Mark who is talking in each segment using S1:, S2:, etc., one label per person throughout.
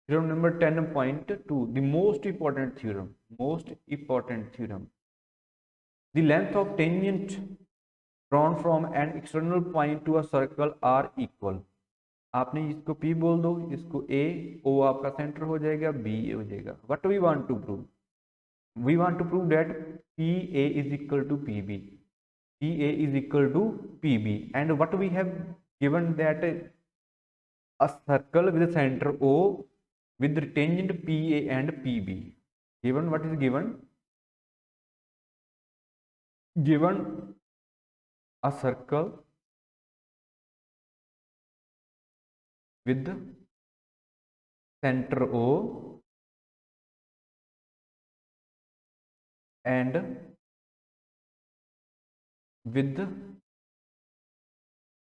S1: Theorem number 10.2, the most important theorem. The length of tangent drawn from an external point to a circle are equal. आपने इसको P बोल दो, इसको A, O आपका centre हो जाएगा, B हो जाएगा. What we want to prove? We want to prove that PA is equal to PB. PA is equal to PB. And what we have given that a circle with a center O with tangent PA and PB. Given what is given? Given a circle with center O and with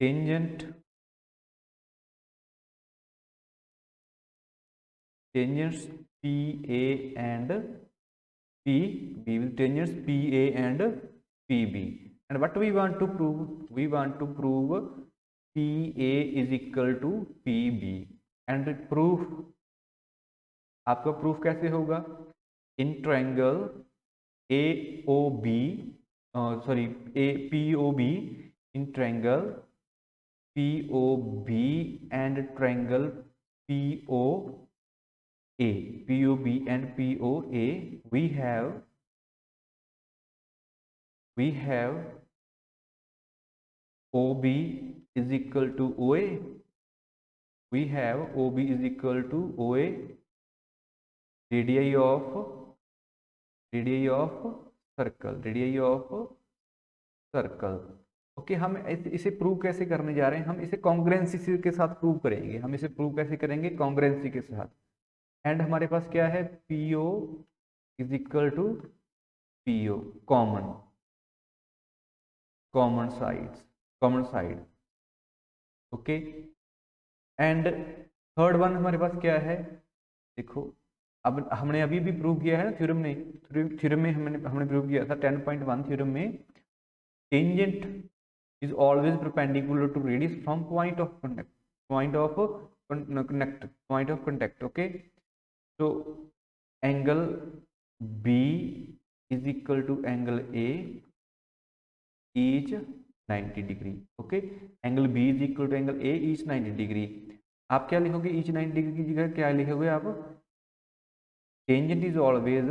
S1: tangents PA and PB, with tangents PA and PB. And what we want to prove? We want to prove PA is equal to PB. And proof, आपका proof कैसे होगा? In triangle AOB, POB, in triangle POB and triangle POB and POA, we have OB is equal to OA. We have OB is equal to OA, radii of circle. Okay, हम इसे prove कैसे करने जा रहे हैं? हम इसे congruency के साथ प्रूव करेंगे. हम इसे प्रूव कैसे करेंगे? कॉन्ग्रुएंसी के साथ. एंड हमारे पास क्या है? PO is equal to PO, common side. Okay, and third one हमारे पास क्या है? देखो, अब हमने अभी भी प्रूव किया है ना थ्योरम में हमने प्रूव किया था 10.1 थ्योरम में, tangent is always perpendicular to radius from point of contact. Okay, so angle B is equal to angle A each 90 degree. Okay, angle B is equal to angle A each 90 degree. आप क्या लिखोगे? each 90 degree की जगह क्या लिखोगे आप? tangent is always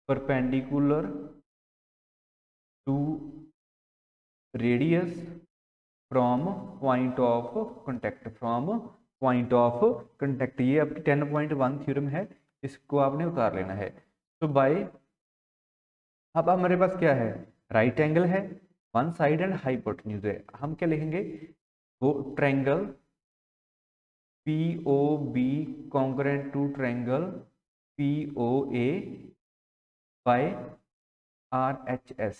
S1: perpendicular to radius from point of contact. ये आपकी 10.1 थ्योरम है, इसको आपने उतार लेना है. तो बाय, अब हमारे पास क्या है? राइट एंगल है, वन साइड एंड हाइपोटेन्यूज है. हम क्या लिखेंगे? वो triangle POB congruent to triangle POA by RHS.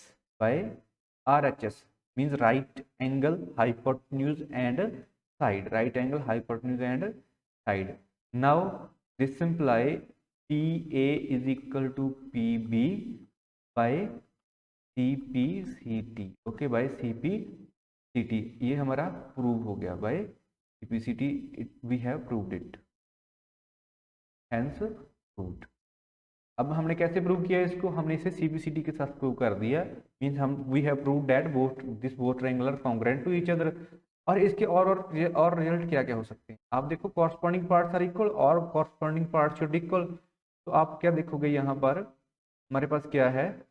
S1: Means right angle, hypotenuse and side. Now this imply PA is equal to PB by CPCT. Okay, by CPCT. ये हमारा prove हो गया. by CPCT we have proved it, hence proved. अब हमने कैसे prove किया इसको? हमने इसे CPCT के साथ प्रूव कर दिया. मींस हम we have proved that both triangle are congruent to each other. और इसके और रिजल्ट क्या क्या हो सकते हैं? आप देखो, कॉरस्पॉन्डिंग पार्ट्स आर इक्वल और कॉरस्पॉन्डिंग पार्ट्स शुड इक्वल. तो आप क्या देखोगे यहाँ पर? हमारे पास क्या है?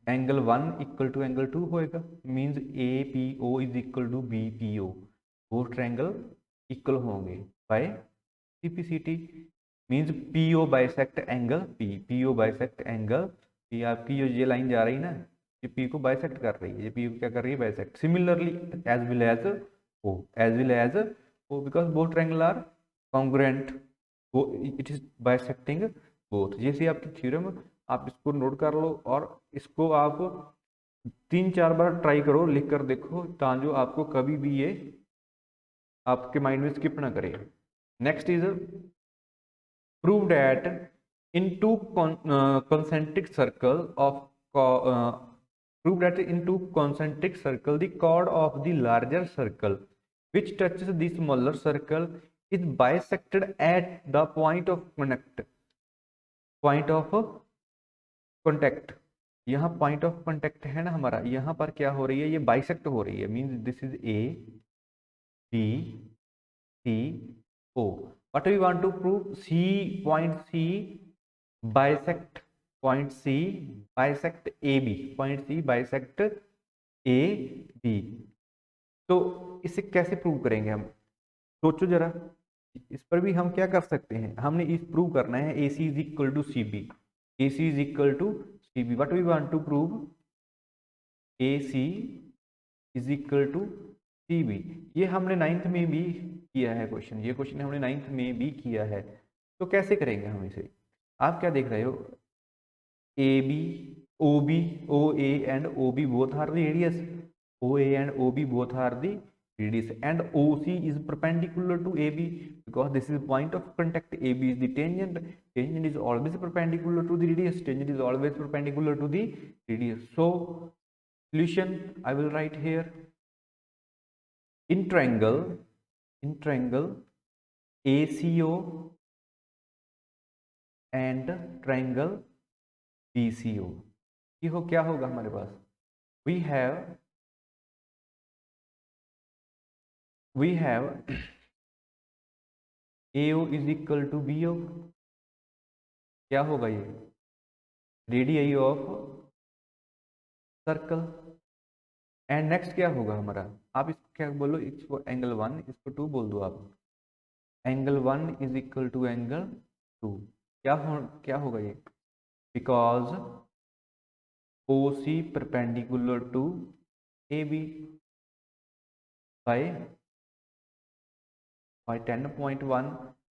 S1: एंगल 1 इक्वल टू एंगल 2 होएगा. Means APO is equal to BPO. वो ट्रायंगल इक्वल होंगे by CPCT. Means PO bisect angle P. आपकी ये लाइन जा रही ना, ये P को बाइसेक्ट कर रही है. ये P को क्या कर रही है? Bisect. Similarly as well as O because both triangle are congruent, वो इट इज बाइसेक्टिंग बोथ. जैसे आपकी थ्योरम, आप इसको नोट कर लो और इसको आप 3-4 बार ट्राई करो, लिख कर देखो, ताकि आपको कभी भी ये आपके माइंड में स्किप ना करे. Next is prove that in two concentric circle of prove that in two concentric circle the chord of the larger circle which touches the smaller circle is bisected at the point of contact। यहाँ point of contact है ना हमारा, यहाँ पर क्या हो रही है, ये बाइसेक्ट हो रही है, means this is A B C O. What we want to prove, C point C bisect point C bisect A B, point C bisect A B. तो इसे कैसे प्रूव करेंगे हम, सोचो जरा, इस पर भी हम क्या कर सकते हैं, हमने इस प्रूव करना है A C is equal to C B, A C is equal to C B. What we want to prove, A C is equal to C B. ये हमने 9th में भी किया है क्वेश्चन, ये क्वेश्चन हमने 9th में भी किया है। तो कैसे करेंगे हम इसे, आप क्या देख रहे हो, A B O B O A and O B both are the radius, O A and O B both are the radius and OC is perpendicular to AB because this is point of contact, AB is the tangent, tangent is always perpendicular to the radius, tangent is always perpendicular to the radius। So solution I will write here, in triangle ACO and triangle BCO, ये हो क्या होगा हमारे पास, we have AO is equal to BO, क्या होगा ये, radius of circle. And next क्या होगा हमारा, आप इसको क्या बोलो, इसको एंगल 1, इसको 2 बोल दो आप, angle 1 is equal to angle 2, क्या होगा ये, because OC perpendicular to AB by 10.1,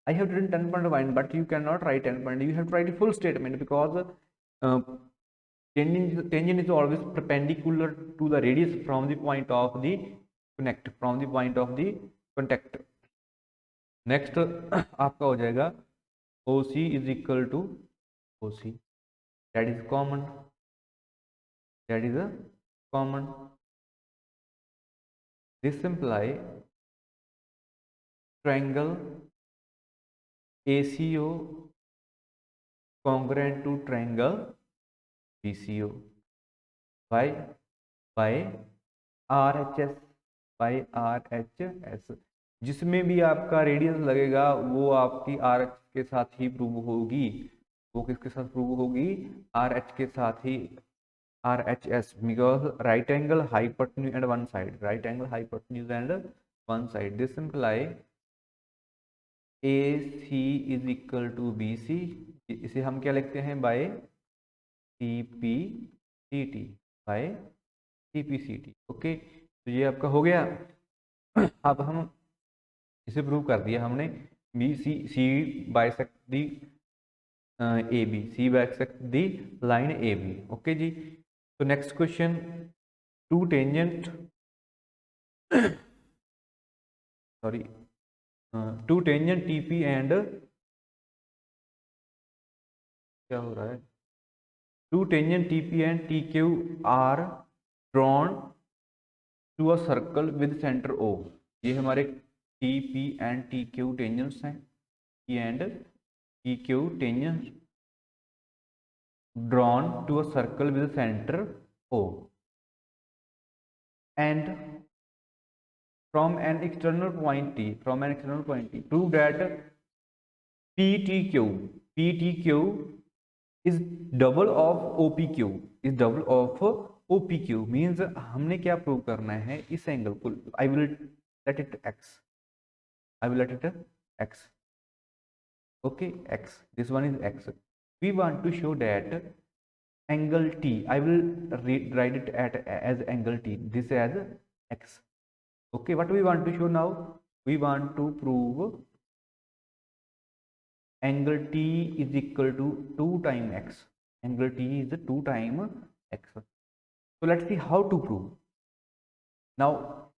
S1: I have written 10.1 but you cannot write 10.1, you have to write a full statement because tangent is always perpendicular to the radius from the point of the contact। Next आपका हो जाएगा OC is equal to OC, that is common, this imply triangle ACO congruent to triangle BCO by RHS, जिसमें भी आपका radius लगेगा वो आपकी RH के साथ ही प्रूव होगी, वो किसके साथ प्रूव होगी, RH के साथ ही, RHS, because right angle hypotenuse and one side, right angle hypotenuse and one side, this imply AC is equal to BC, इसे हम क्या लिखते हैं, by CPCT, by CPCT। Okay, तो ये आपका हो गया। अब हम इसे प्रूव कर दिया हमने, C bisect the AB, C bisect the line AB। Okay जी, तो next question, two tangent sorry two tangent TP and, क्या हो रहा है, two tangent TP and TQ are drawn to a circle with center O। ये हमारे TP and TQ tangents हैं, T and TQ tangents drawn to a circle with center O and from an external point T, prove that PTQ is double of OPQ, means हमने क्या prove करना है, इस angle को, I will let it x, okay, x, this one is x, we want to show that angle T, I will write it as angle T, this as x। okay, what we want to show now, we want to prove angle T is equal to 2 times x, angle T is 2 times x। so let's see how to prove। now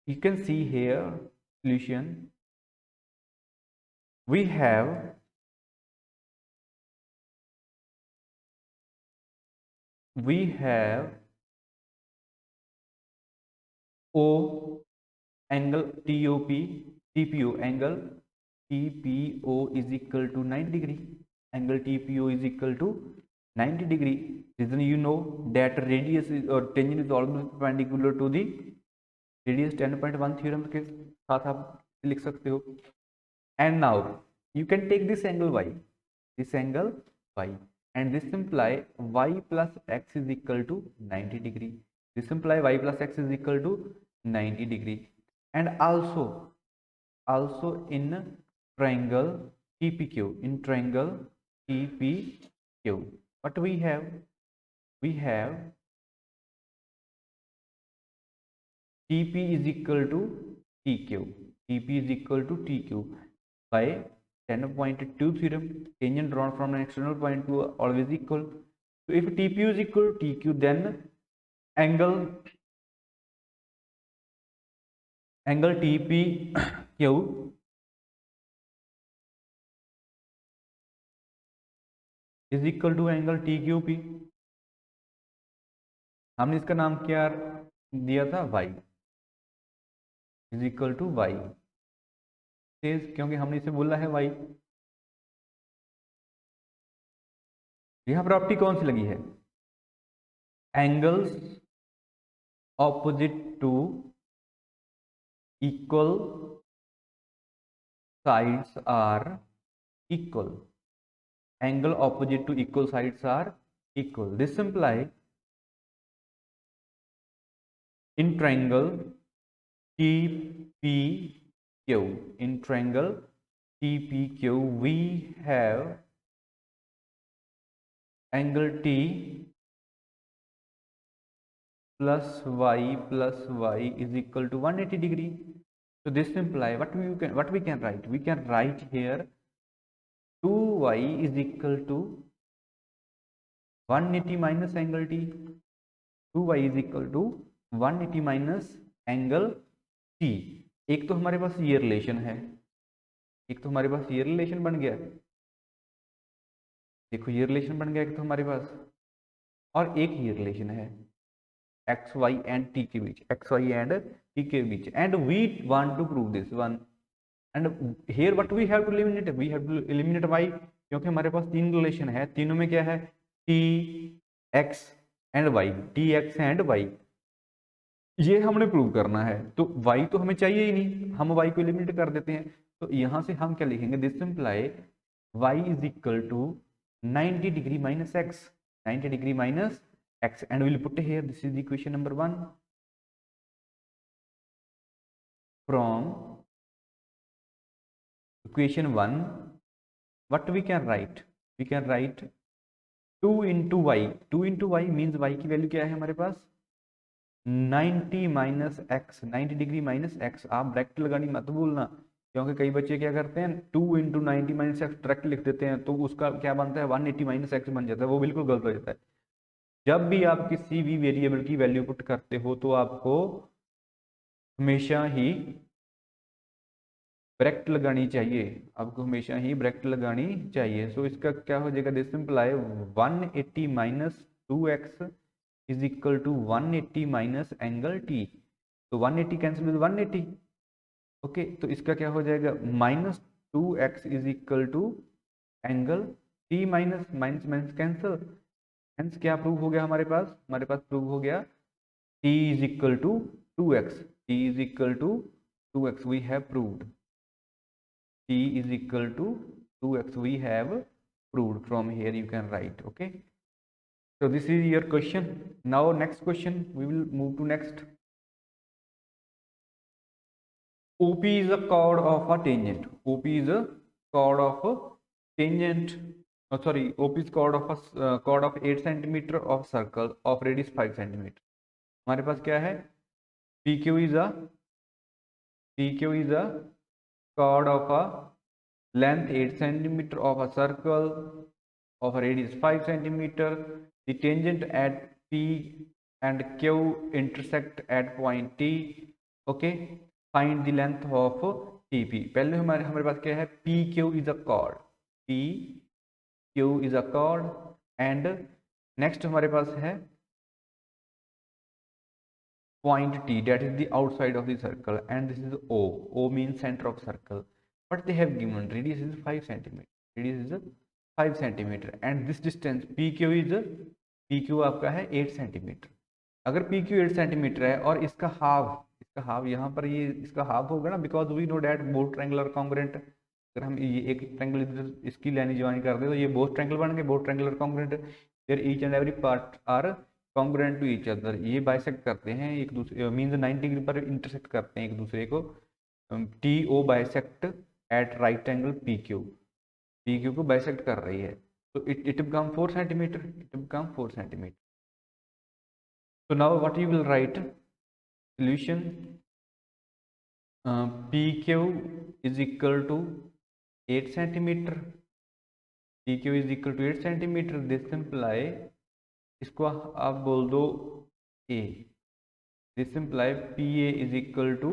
S1: you can see here solution, we have we have O angle TOP, TPO angle TPO is equal to 90 degree. Angle TPO is equal to 90 degree. Reason you know that radius is or tangent is always perpendicular to the radius. 10.1 theorem के साथ आप लिख सकते हो. And now you can take this angle y, and this imply y plus x is equal to 90 degree. This imply y plus x is equal to 90 degree. And also in triangle TPQ, what we have TP is equal to TQ by 10.2 theorem. Tangent drawn from an external point to always equal. So if TP is equal to TQ, then angle TPQ is equal to angle TQP. हमने इसका नाम क्या दिया था, y is equal to y, क्योंकि हमने इसे बोला है y. यहां प्रॉपर्टी कौन सी लगी है, angles opposite to equal sides are equal. Angle opposite to equal sides are equal. This imply in triangle TPQ, we have angle T plus y is equal to 180 degree. So this imply what we can write, we can write here 2y is equal to 180 minus angle T. 2y is equal to 180 minus angle T. एक तो हमारे पास ये relation है, एक तो हमारे पास ये relation बन गया, देखो ये रिलेशन बन गया एक तो हमारे पास, और एक ये रिलेशन है एक्स वाई एंड टी के बीच, and we want to prove this one. And here what we have to eliminate Y, क्योंकि हमारे पास तीन रिलेशन है, तीनों में क्या है, टी एक्स एंड वाई, ये हमने प्रूव करना है. तो y तो हमें चाहिए ही नहीं, हम y को एलिमिनेट कर देते हैं. तो यहां से हम क्या लिखेंगे, this imply y is equal to 90 degree minus x, and will put here this is equation number 1. From equation 1 what we can write, 2 into Y means y की वैल्यू क्या है हमारे पास, 90 minus x, 90 degree minus x. आप bracket लगानी मत भूलना, क्योंकि कई बच्चे क्या करते हैं 2 इंटू 90 माइनस एक्स डायरेक्ट लिख देते हैं, तो उसका क्या बनता है 180 माइनस एक्स बन जाता है. वो बिल्कुल गलत हो जाता है. जब भी आप किसी भी वेरिएबल की वैल्यू पुट करते हो तो आपको हमेशा ही ब्रैकेट लगानी चाहिए, सो इसका क्या हो जाएगा, this imply 180 minus 2x is equal to 180 minus angle T. तो 180 कैंसिल विद 180. ओके, तो इसका क्या हो जाएगा, minus 2x is equal to angle T minus cancel. Hence क्या प्रूव हो गया हमारे पास प्रूव हो गया T is equal to 2x. We have proved T is equal to 2x. We have proved. From here you can write. Okay, so this is your question. Now next question, we will move to next. OP is a chord of a tangent. OP is chord of a 8 centimeter of circle of radius 5 centimeter. हमारे पास क्या है, PQ is a chord of a length 8 centimeter of a circle of a radius 5 centimeter. The tangent at P and Q intersect at point T. Okay, find the length of TP. पहले हमारे पास क्या है, PQ is a chord, and next हमारे पास है point T, that is the outside of the circle, and this is O. O means center of circle. But they have given radius is 5 centimeter. Radius is 5 centimeter, and this distance PQ is PQ आपका है 8 centimetre. अगर PQ 8 centimetre है और इसका half यहाँ पर ये इसका हाफ होगा ना, because we know that both triangle are congruent. अगर हम ये एक ट्रायंगल इधर इसकी लाइन ज्वाइन कर दे तो ये बोथ ट्रायंगल बन गए, both triangle are congruent. There each and every part are congruent to each other. ये बाइसेक्ट करते हैं एक दूसरे, मींस 90 डिग्री पर इंटरसेक्ट करते हैं एक दूसरे को. T O bisect at right angle P Q को बाइसेक्ट कर रही है. तो it become 4 centimetre. It become 4 centimetre. So now what you will write? Solution PQ is equal to 8 centimeter. PQ is equal to 8 centimeter. This imply, इसको आप बोल दो A. This imply PA is equal to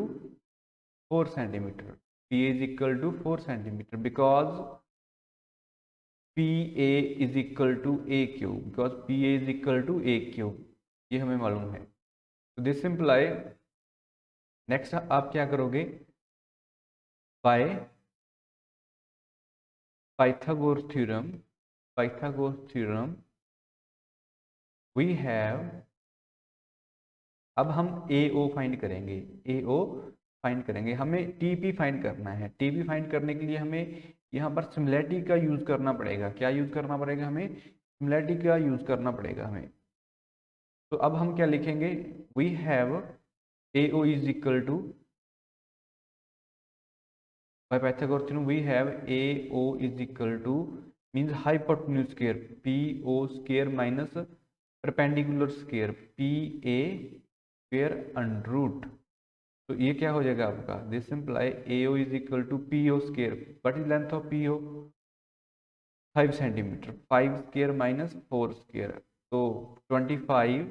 S1: 4 centimeter. PA is equal to 4 centimeter because PA is equal to AQ. Because PA is equal to AQ. ये हमें मालूम है. तो this imply, next आप क्या करोगे? By Pythagoras theorem we have, अब हम AO फाइंड करेंगे. AO फाइंड करेंगे. हमें TP फाइंड करना है. TP फाइंड करने के लिए हमें यहाँ पर सिमिलैरिटी का यूज करना पड़ेगा. क्या यूज करना पड़ेगा? हमें सिमिलैरिटी का यूज करना पड़ेगा हमें. तो अब हम क्या लिखेंगे? We have AO is equal to, by Pythagoras theorem we have AO is equal to means hypotenuse square PO square minus perpendicular square PA square under root. तो ये क्या हो जाएगा आपका? This imply AO is equal to PO square. What is length of PO? 5 centimetre. 5 square minus 4 square, तो 25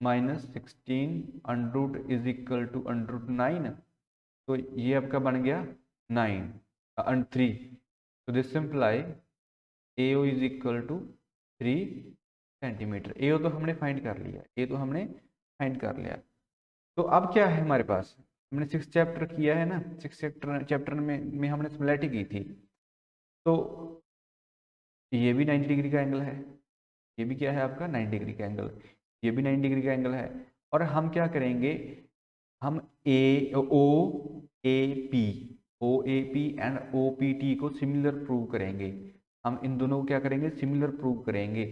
S1: minus 16 under root is equal to under root 9. तो ये आपका बन गया 3. तो this imply AO is equal to 3 centimetre. AO तो हमने find कर लिया. A तो हमने फाइंड कर लिया. तो अब क्या है हमारे पास? हमने 6 चैप्टर किया है ना. 6 चैप्टर में हमने सिमिलैरिटी की थी. तो ये भी 90 डिग्री का एंगल है. ये भी क्या है आपका? 90 डिग्री का एंगल. ये भी 90 डिग्री का एंगल है. और हम क्या करेंगे? हम OAP एंड OPT को सिमिलर प्रूव करेंगे. हम इन दोनों को क्या करेंगे? सिमिलर प्रूव करेंगे.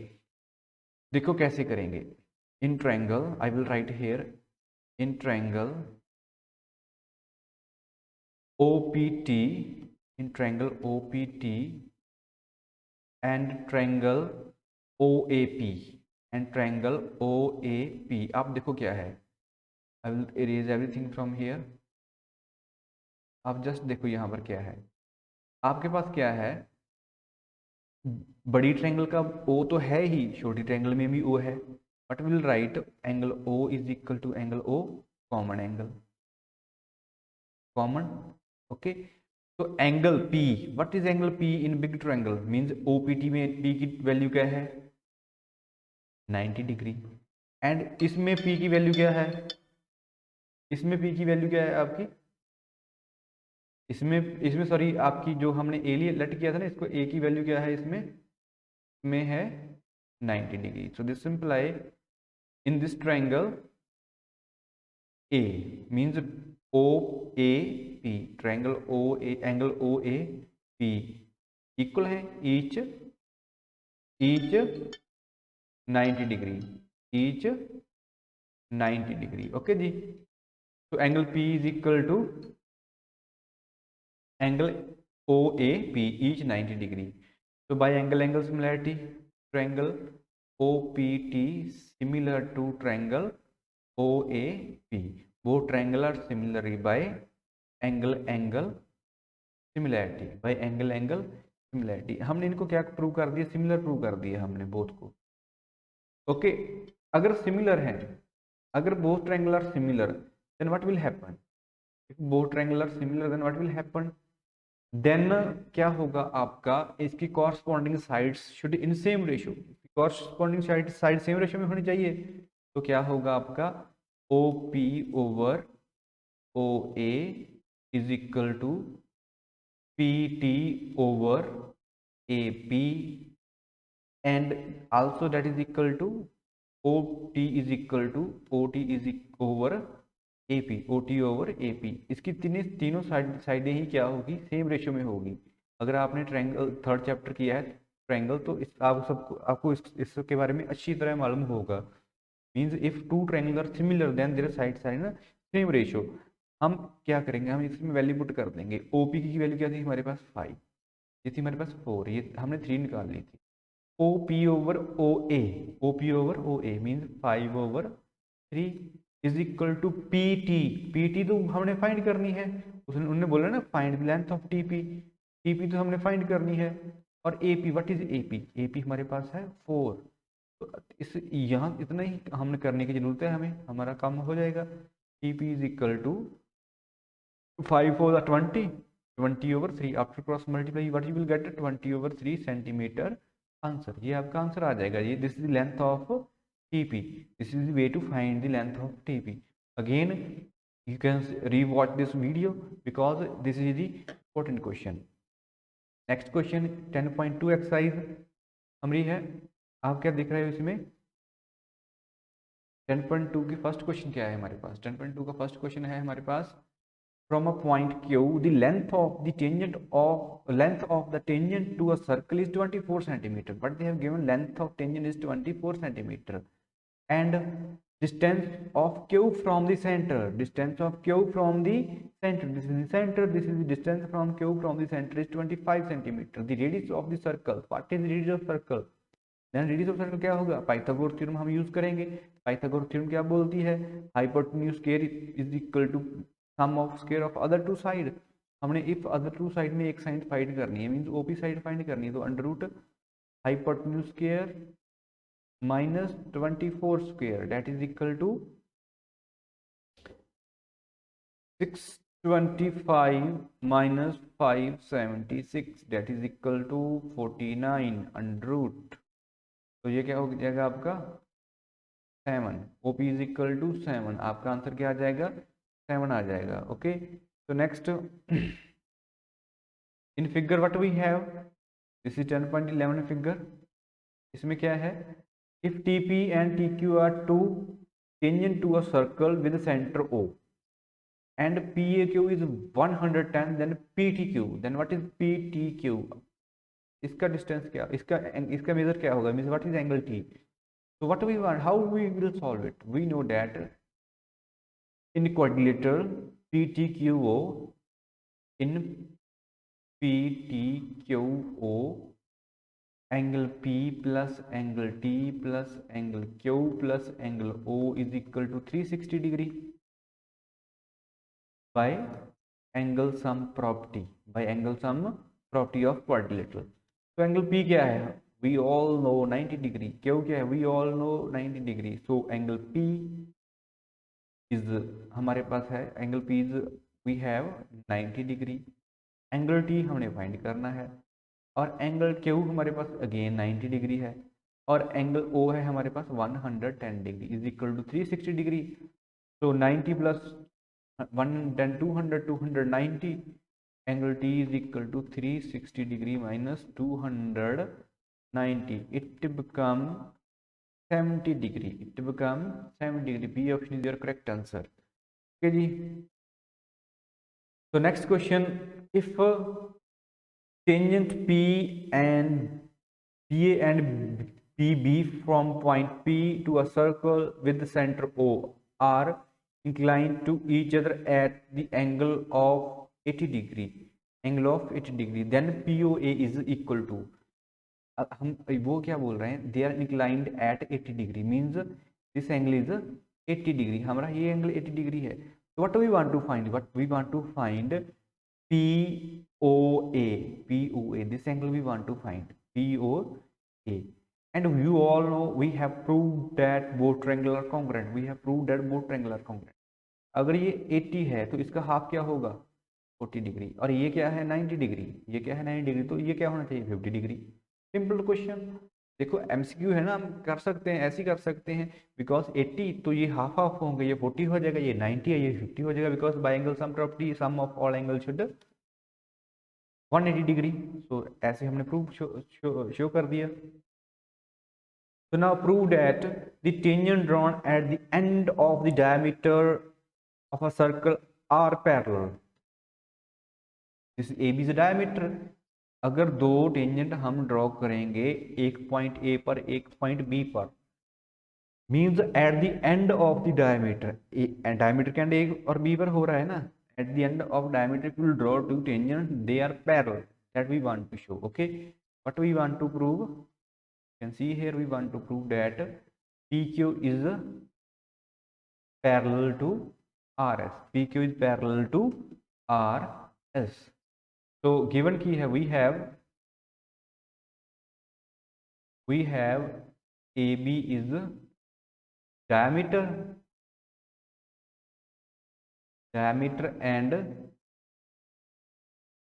S1: देखो कैसे करेंगे. In triangle, I will write here, in triangle OPT, in triangle OPT and triangle OAP and triangle OAP. आप देखो क्या है. I will erase everything from here. आप जस्ट देखो यहाँ पर क्या है. आपके पास क्या है? बड़ी ट्रायंगल का O तो है ही, छोटी ट्रायंगल में भी O है. But will write angle O is equal to angle O common angle. Common. Okay. तो angle P, what is angle P in big triangle? Means OPT में P की वैल्यू क्या है? 90 डिग्री. एंड इसमें P की value क्या है? इसमें P की वैल्यू क्या है आपकी? इसमें सॉरी, आपकी जो हमने A लिए लेट किया था ना, इसको A की वैल्यू क्या है? इसमें है 90 degree. So this imply in this triangle A means OAP, triangle OA, angle OAP equal है each 90 degree. Each 90 degree. Okay जी. तो angle P is equal to angle OAP each 90 degree. तो by angle similarity, triangle OPT similar to triangle OAP. Both triangle are similar by angle similarity. By angle similarity हमने इनको क्या prove कर दिया? Similar prove कर दिया हमने both को. ओके. अगर सिमिलर है, अगर both triangle are similar, then what will happen? If both triangle are similar, then what will happen? Then क्या होगा आपका? इसकी corresponding sides should in same ratio. Corresponding side same ratio में होनी चाहिए। तो क्या होगा आपका O P over O A is equal to P T over A P and also that is equal to OT is equal to OT is over AP OT over AP। इसकी तीनों साइडें ही क्या होगी, सेम रेशियो में होगी। अगर आपने triangle third chapter किया है ट्रायंगल, तो आपको इसके बारे में अच्छी तरह मालूम होगा। Means if two triangle are similar then their side ना सेम रेशियो। हम क्या करेंगे, हम इसमें वैल्यू पुट कर देंगे। OP की वैल्यू क्या थी हमारे पास 5, ये थी हमारे पास 4, ये हमने 3 निकाल ली थी। OP over OA, OP over OA means 5 over 3 is equal to PT। PT तो हमने फाइंड करनी है, उन्होंने बोला ना find the length of TP, TP तो हमने फाइंड करनी है। और AP, what is AP? AP हमारे पास है 4। तो इस यहाँ इतना ही हमने करने की जरूरत है, हमें हमारा काम हो जाएगा। TP is equal to 5 for the 20 over 3 after cross multiply what you will get 20 over 3 centimeter answer. ये आपका आंसर आ जाएगा। ये this is length of TP, this is way to find the length of TP। Again you can rewatch this video because this is the important question। next question 10.2 exercise हमारी है। आप क्या देख रहे हो इसमें? 10.2 की फर्स्ट क्वेश्चन क्या है हमारे पास? 10.2 का फर्स्ट क्वेश्चन है हमारे पास, from a point Q the length of the tangent to a circle is 24 centimeter, but they have given length of tangent is 24 centimeter and distance of Q from the center, distance of Q from the center, this is the center, this is the distance from Q from the center is 25 centimeter। the radius of the circle, what is the radius of circle? then radius of circle क्या होगा? Pythagoras theorem हम use करेंगे। Pythagoras theorem क्या बोलती है? Hypotenuse square is equal to sum of square of other two side. हमने if other two side में एक साइड फाइंड करनी है, मींस OP साइड फाइंड करनी है, तो under root hypotenuse square minus 24 square that is equal to 625 minus 576 that is equal to 49 under root. तो ये क्या हो जाएगा आपका 7। OP इज इक्वल टू 7, आपका आंसर क्या आ जाएगा? 7 आ जाएगा। ओके, तो next in figure what we have, this is 10.11 figure. इसमें क्या है? If TP and TQ are two tangent to a circle with centre O and PAQ is 110 then PTQ, then what is PTQ? इसका distance क्या, इसका major क्या होगा? Means what is angle T? so what we want, how we will solve it? we know that in quadrilateral PTQO, in PTQO angle P plus angle T plus angle Q plus angle O is equal to 360 degree by angle sum property, by angle sum property of quadrilateral। तो angle P क्या है? we all know 90 degree। Q क्या है? we all know 90 degree। so angle P is हमारे पास है, angle P is we have 90 degree. Angle T हमने find करना है और एंगल Q हमारे पास अगेन 90 डिग्री है और एंगल O है हमारे पास 110 degree is equal to 360 degree. तो 90 plus 110 200 290 angle T is equal to 360 degree minus 290 it become 70 degree, it become 70 degree। B option is your correct answer। okay जी, so next question, if tangent PA and PB from point P to a circle with the center O are inclined to each other at the angle of 80 degree, then POA is equal to, हम वो क्या बोल रहे हैं? They are inclined at 80 degree means this angle is 80 degree, हमारा ये angle 80 degree है। तो what we want to find, what we want to find POA, this angle we want to find POA and you all know we have proved that both triangle are congruent, we have proved that both triangle are congruent। अगर ये 80 है तो इसका half क्या होगा? 40 degree. और ये क्या है? 90 डिग्री। ये क्या है? 90 डिग्री। तो ये क्या होना चाहिए? 50 डिग्री। Simple question. देखो एमसीक्यू है ना, हम कर सकते हैं, ऐसे ही कर सकते हैं, बिकॉज 80 तो ये हाफ हाफ होंगे, ये 40 हो जाएगा, ये 90 है, ये 50 हो जाएगा, because by angle sum property sum of all angle should 180 degree. So ऐसे हमने प्रूव शो कर दिया। So now prove that the tangent drawn at the end of the diameter of a circle are parallel. This AB is the diameter. अगर दो tangent हम draw करेंगे एक point A पर एक पॉइंट बी पर, means at the end of the diameter, diameter के end A और बी पर हो रहा है ना, at the end of diameter will draw two tangent, they are parallel, that we want to show. Okay, what we want to prove, can see here we want to prove that PQ is parallel to RS. PQ is parallel to RS. So given key है, we have AB is diameter and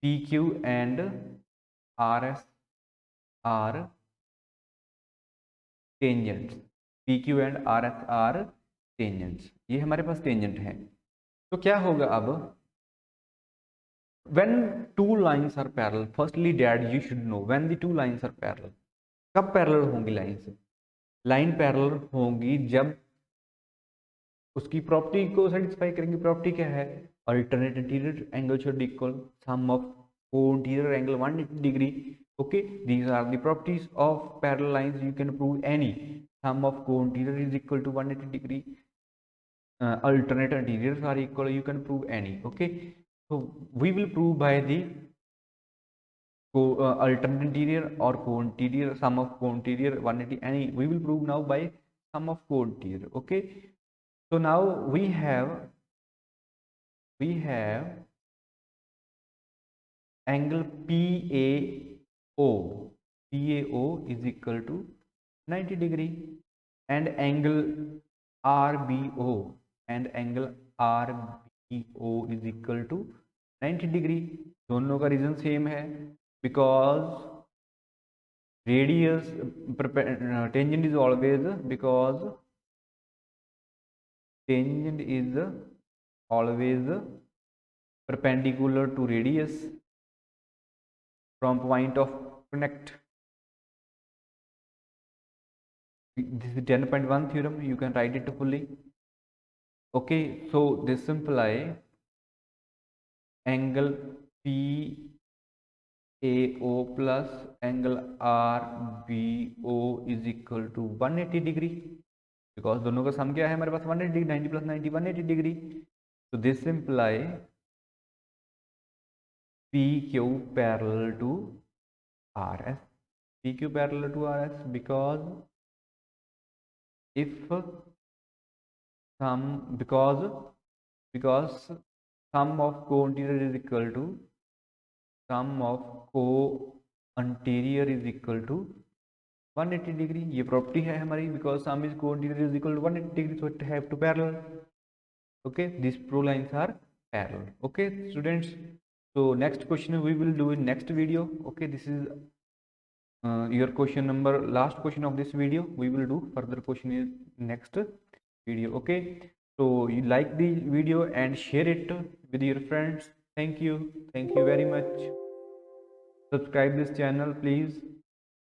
S1: PQ and RS are tangents. PQ and RS are tangents, ये हमारे पास tangent है। तो क्या होगा अब, when two lines are parallel, firstly dad you should know when the two lines are parallel, कब parallel होंगी line? Line parallel होंगी जब उसकी प्रॉपर्टी को सेटिस्फाई करेंगी। प्रॉपर्टी क्या है, alternate interior angle should equal some of co-interior angle 180 degree. Okay, these are the properties of parallel lines. You can prove any. Sum of co-interior is equal to 180 degree. Alternate interiors are equal. You can prove any. Okay, so we will prove by the alternate interior or co-interior, sum of co-interior 180 any. We will prove now by sum of co-interior. Okay, so now we have angle PAO is equal to 90 degree, and angle RBO is equal to 90 degree. दोनों का reason same है, because radius tangent is always, because tangent is always perpendicular to radius from point of connect. This is 10.1 theorem, you can write it fully. Okay, so this imply angle PAO plus angle RBO is equal to 180 degree, because दोनों का सम क्या है हमारे पास 180 degree, 90 plus 90 180 degree. So this imply PQ parallel to RS. PQ parallel to RS because if because sum of co-interior is equal to sum of co-anterior is equal to 180 degree. ये property है हमारी, because sum is co-interior is equal to 180 degree, so it have to parallel. Okay, these pro lines are parallel. Okay students, so next question we will do in next video. Okay, this is your question number, last question of this video. We will do further question in next video. Okay, so you like the video and share it with your friends. Thank you very much. Subscribe this channel please.